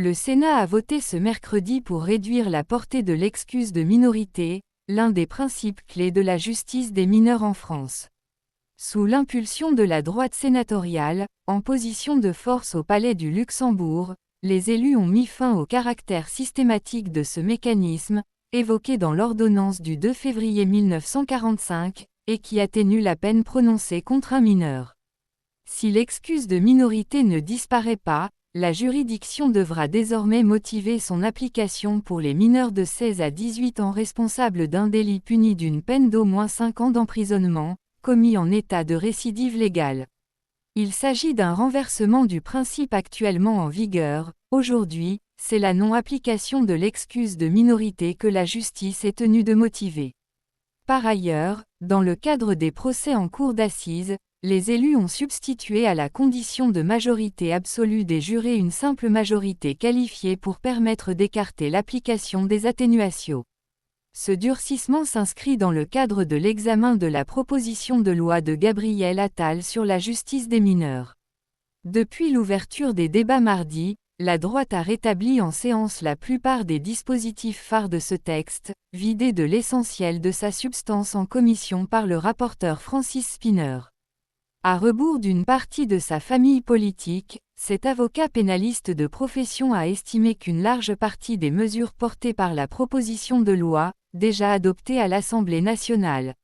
Le Sénat a voté ce mercredi pour réduire la portée de l'excuse de minorité, l'un des principes clés de la justice des mineurs en France. Sous l'impulsion de la droite sénatoriale, en position de force au Palais du Luxembourg, les élus ont mis fin au caractère systématique de ce mécanisme, évoqué dans l'ordonnance du 2 février 1945, et qui atténue la peine prononcée contre un mineur. Si l'excuse de minorité ne disparaît pas, la juridiction devra désormais motiver son application pour les mineurs de 16 à 18 ans responsables d'un délit puni d'une peine d'au moins 5 ans d'emprisonnement, commis en état de récidive légale. Il s'agit d'un renversement du principe actuellement en vigueur. Aujourd'hui, c'est la non-application de l'excuse de minorité que la justice est tenue de motiver. Par ailleurs, dans le cadre des procès en cour d'assises, les élus ont substitué à la condition de majorité absolue des jurés une simple majorité qualifiée pour permettre d'écarter l'application des atténuations. Ce durcissement s'inscrit dans le cadre de l'examen de la proposition de loi de Gabriel Attal sur la justice des mineurs. Depuis l'ouverture des débats mardi, la droite a rétabli en séance la plupart des dispositifs phares de ce texte, vidés de l'essentiel de sa substance en commission par le rapporteur Francis Szpiner. À rebours d'une partie de sa famille politique, cet avocat pénaliste de profession a estimé qu'une large partie des mesures portées par la proposition de loi, déjà adoptée à l'Assemblée nationale,